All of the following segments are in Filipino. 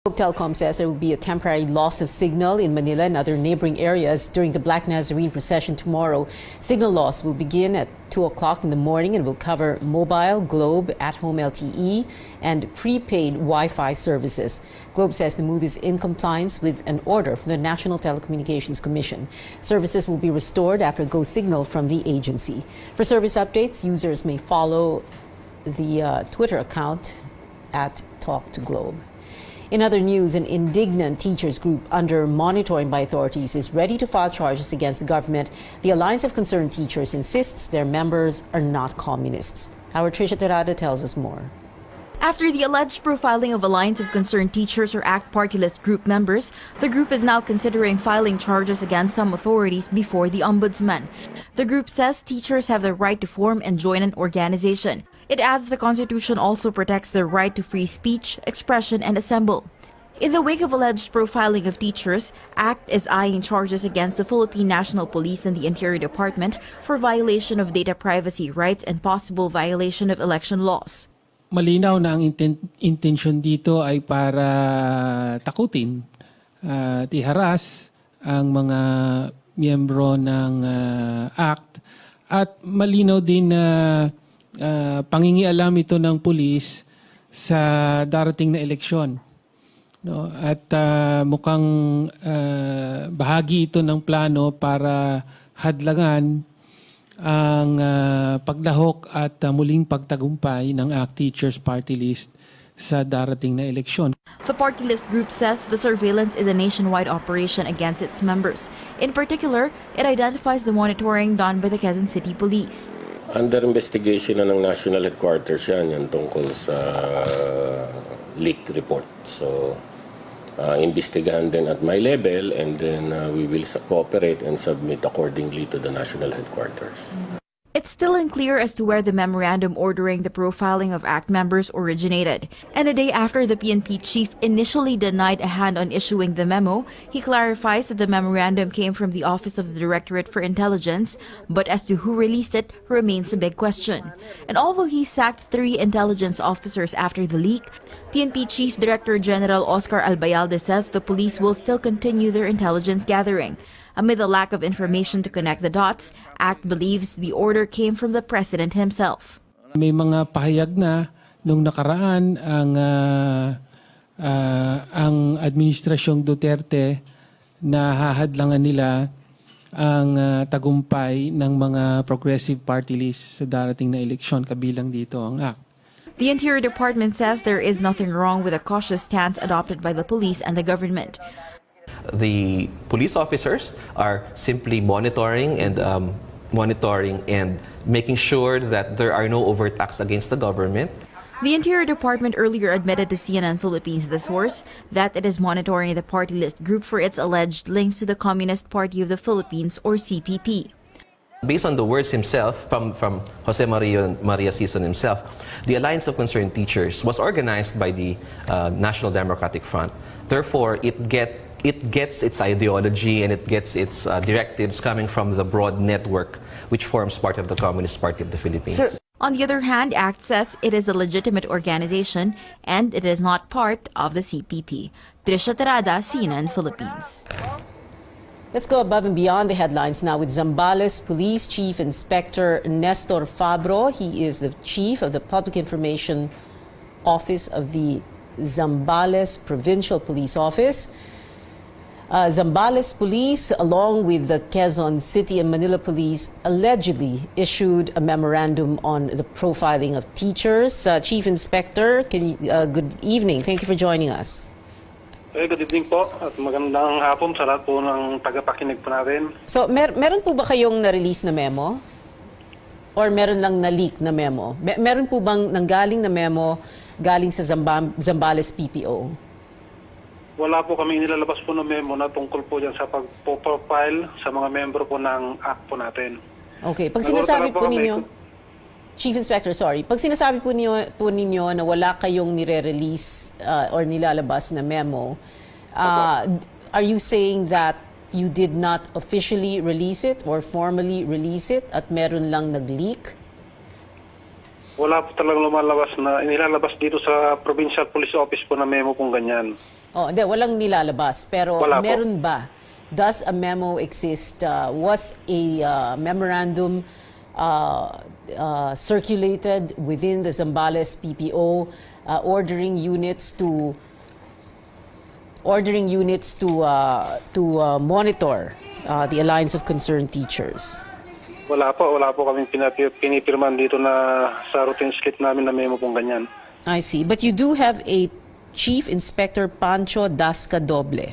Telecom says there will be a temporary loss of signal in Manila and other neighboring areas during the Black Nazarene procession tomorrow. Signal loss will begin at 2 o'clock in the morning and will cover mobile, Globe, at-home LTE, and prepaid Wi-Fi services. Globe says the move is in compliance with an order from the National Telecommunications Commission. Services will be restored after a go signal from the agency. For service updates, users may follow the Twitter account at Talk to Globe. In other news, an indignant teachers group under monitoring by authorities is ready to file charges against the government. The Alliance of Concerned Teachers insists their members are not communists. Our Trisha Terada tells us more. After the alleged profiling of Alliance of Concerned Teachers or ACT party list group members, the group is now considering filing charges against some authorities before the Ombudsman. The group says teachers have the right to form and join an organization. It adds the Constitution also protects their right to free speech, expression, and assemble. In the wake of alleged profiling of teachers, ACT is eyeing charges against the Philippine National Police and the Interior Department for violation of data privacy rights and possible violation of election laws. Malinaw na ang intensyon dito ay para takutin at iharas ang mga miyembro ng ACT at malinaw din na pangingialam ito ng pulis sa darating na eleksyon. No? At mukhang bahagi ito ng plano para hadlangan ang paglahok at muling pagtagumpay ng ACT Teachers Party List sa darating na eleksyon. The party list group says the surveillance is a nationwide operation against its members. In particular, it identifies the monitoring done by the Quezon City Police. Under investigation na ng National Headquarters yan tungkol sa leak report. So, investigahan din at my level and then we will cooperate and submit accordingly to the National Headquarters. It's still unclear as to where the memorandum ordering the profiling of ACT members originated. And a day after the PNP chief initially denied a hand on issuing the memo, he clarifies that the memorandum came from the Office of the Directorate for Intelligence, but as to who released it remains a big question. And although he sacked 3 intelligence officers after the leak, PNP Chief Director General Oscar Albayalde says the police will still continue their intelligence gathering. Amid the lack of information to connect the dots, ACT believes the order came from the President himself. May mga pahayag na nung nakaraan ang administrasyong Duterte na hahadlangan nila ang tagumpay ng mga progressive party list sa darating na eleksyon, kabilang dito ang ACT. The Interior Department says there is nothing wrong with a cautious stance adopted by the police and the government. The police officers are simply monitoring and making sure that there are no overt acts against the government. The Interior Department earlier admitted to CNN Philippines, the source, that it is monitoring the party list group for its alleged links to the Communist Party of the Philippines or CPP. Based on the words himself, from Jose Maria Sison himself, the Alliance of Concerned Teachers was organized by the National Democratic Front. Therefore, it gets its ideology and it gets its directives coming from the broad network which forms part of the Communist Party of the Philippines. On the other hand, ACT says it is a legitimate organization and it is not part of the CPP. Trisha Terada, CNN Philippines. Let's go above and beyond the headlines now with Zambales Police Chief Inspector Nestor Fabro. He is the Chief of the Public Information Office of the Zambales Provincial Police Office. Zambales Police, along with the Quezon City and Manila Police, allegedly issued a memorandum on the profiling of teachers. Chief Inspector, good evening. Thank you for joining us. Good evening po at magandang hapon sa lahat po ng tagapakinig po natin. So, meron po ba kayong na-release na memo? Or meron lang na-leak na memo? Meron po bang nanggaling na memo galing sa Zambales PPO? Wala po kami nilalabas po ng memo na tungkol po dyan sa pag-profile sa mga membro po ng ACT po natin. Okay. Pag sinasabi po ninyo, Chief Inspector, sorry. Pag sinasabi po ninyo na wala kayong nire-release or nilalabas na memo, are you saying that you did not officially release it or formally release it at meron lang nag-leak? Wala po talagang lumalabas na inilalabas dito sa Provincial Police Office po na memo kung ganyan. Oh, hindi, walang nilalabas. Pero Wala po. meron ba? Does a memo exist? Was a memorandum circulated within the Zambales PPO ordering units to monitor the Alliance of Concerned Teachers? Wala po kaming pinipirman dito na sa routine slip namin na memo pong ganyan. I see. But you do have a Chief Inspector Pancho Dasca Doble.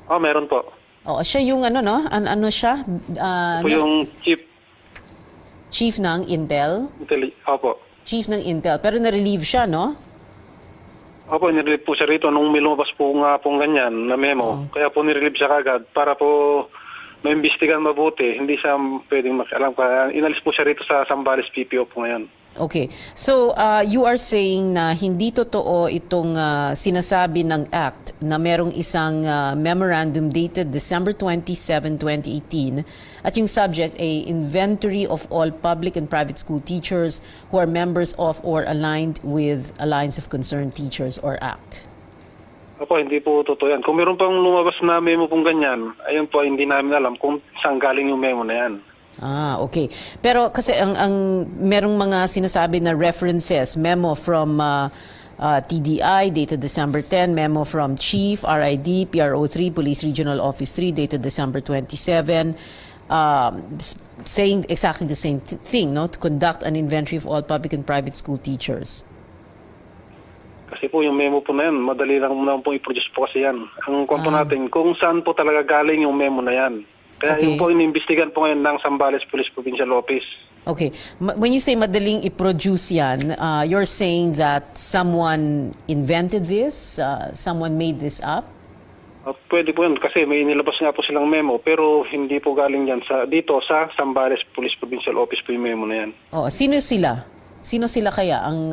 Oh, meron po. Oh, siya yung ano siya? Po yung Chief ng Intel? Opo. Chief ng Intel. Pero na-relieve siya, no? Opo, nirelieve po siya rito nung may lumabas po nga pong ganyan na memo. Kaya po nirelieve siya kagad para po maimbestigan mabuti. Hindi siya pwedeng makialam. Kaya inalis po siya rito sa Zambales PPO po ngayon. Okay. So, you are saying na hindi totoo itong sinasabi ng ACT na merong isang memorandum dated December 27, 2018 at yung subject ay inventory of all public and private school teachers who are members of or aligned with Alliance of Concerned Teachers or ACT. Opo, hindi po totoo yan. Kung meron pang lumabas na memo pong ganyan, ayun po, hindi namin alam kung saan galing yung memo na yan. Ah, okay. Pero kasi ang merong mga sinasabi na references, memo from TDI dated December 10, memo from Chief, RID, PRO3, Police Regional Office 3 dated December 27, saying exactly the same thing, no? To conduct an inventory of all public and private school teachers. Kasi po yung memo po na yan, madali lang naman po i-produce po kasi yan. Ang kwento natin, kung saan po talaga galing yung memo na yan. Kaya Okay. yung po inimbestigan po ngayon ng Zambales Police Provincial Office. Okay. When you say madaling i-produce yan, you're saying that someone invented this? Someone made this up? Pwede po yun kasi may inilabas nga po silang memo pero hindi po galing yan dito sa Zambales Police Provincial Office po yung memo na yan. Oh, sino sila? Sino sila kaya ang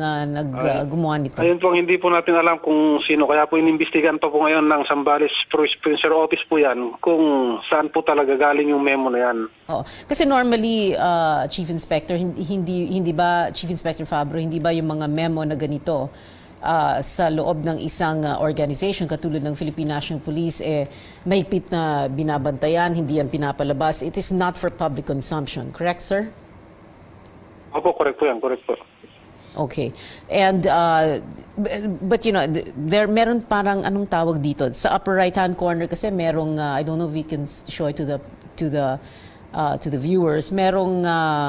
gumawa nito? Ayun po, hindi po natin alam kung sino. Kaya po inimbestigan pa po ngayon ng Zambales Provincial Office po yan kung saan po talaga galing yung memo na yan. Oh, kasi normally, Chief Inspector, hindi ba, Chief Inspector Fabro, hindi ba yung mga memo na ganito sa loob ng isang organization katulad ng Philippine National Police, mahigpit na binabantayan, hindi yan pinapalabas. It is not for public consumption. Correct, sir? Opo, correct po yan, correct po. Okay. And but you know, meron parang anong tawag dito sa upper right-hand corner kasi merong I don't know if we can show it to the viewers. Merong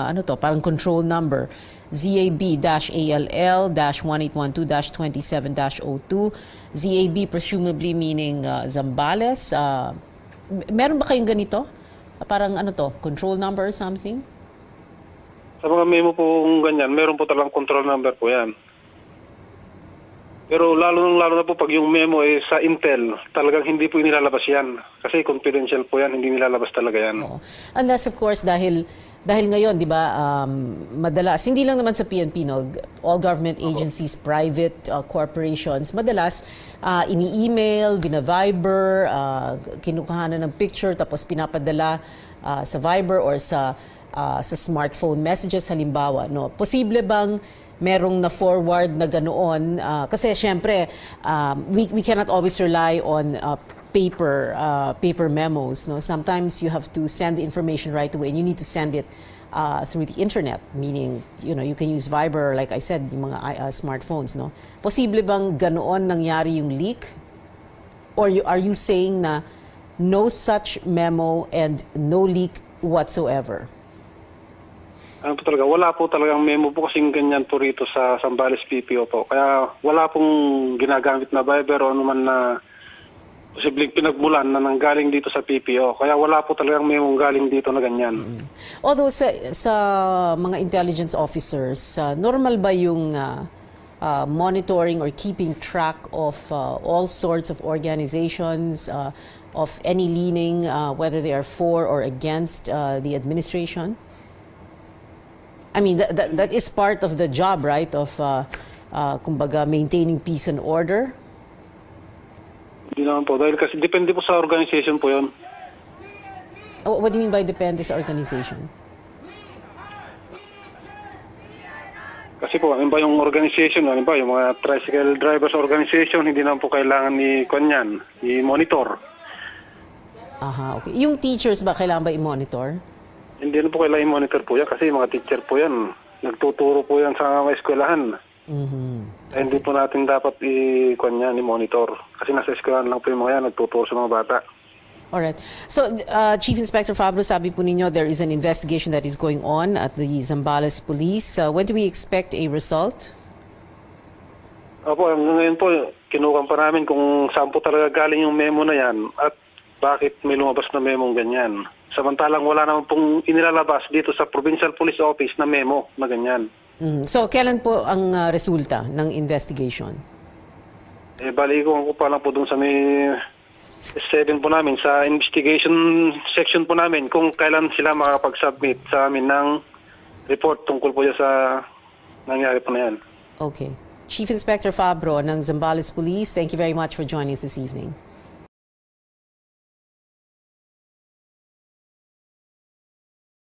ano to, parang control number ZAB-ALL-1812-27-02. ZAB presumably meaning Zambales. Meron ba kayong ganito? Parang ano to, control number or something? Sa mga memo po ganyan, meron po talagang control number po yan. Pero lalo na po pag yung memo sa Intel, talagang hindi po inilalabas yan. Kasi confidential po yan, hindi nilalabas talaga yan. Oo. Unless of course dahil ngayon, 'di ba, madalas hindi lang naman sa PNP, no, all government agencies, private corporations, madalas ini-email, bina-Viber, kinukuhanan ng picture tapos pinapadala sa Viber or sa smartphone messages halimbawa, no. Posible bang merong na forward na ganoon kasi syempre we cannot always rely on paper memos, no. Sometimes you have to send the information right away and you need to send it through the internet, meaning you can use Viber, like I said, yung mga smartphones, no. Posible bang ganoon nangyari yung leak, or are you saying na no such memo and no leak whatsoever? Ano po talaga, wala po talagang memo po kasing ganyan po rito sa Zambales PPO po. Kaya wala pong ginagamit na Viber o anuman na posibleng pinagmulan na nanggaling dito sa PPO. Kaya wala po talagang memo galing dito na ganyan. Although sa mga intelligence officers, normal ba yung monitoring or keeping track of all sorts of organizations, of any leaning, whether they are for or against the administration? I mean, that is part of the job, right, of kumbaga maintaining peace and order? Hindi naman po. Dahil kasi depende po sa organization po yun. What do you mean by depende sa organization? Kasi Kasi po, ano ba yung organization, ano ba yung mga tricycle drivers organization, hindi naman po kailangan i-monitor. Aha, okay. Yung teachers ba, kailangan ba i-monitor? Hindi na po kailangan i-monitor po yan kasi mga teacher po yan. Nagtuturo po yan sa mga eskwelahan. Ay, hindi po natin dapat i-monitor. Kasi nasa eskwelahan lang po yung mga yan, nagtuturo sa mga bata. Alright. So, Chief Inspector Fabro, sabi po ninyo there is an investigation that is going on at the Zambales Police. When do we expect a result? Opo, ngayon po, kinukan pa namin kung saan po talaga galing yung memo na yan at bakit may lumabas na memo ganyan. Samantalang wala naman pong inilalabas dito sa Provincial Police Office na memo na ganyan. So, kailan po ang resulta ng investigation? Bali ko pa lang po dun sa may 7 po namin sa investigation section po namin kung kailan sila makapag-submit sa amin ng report tungkol po sa nangyari po na yan. Okay. Chief Inspector Fabro ng Zambales Police, thank you very much for joining us this evening.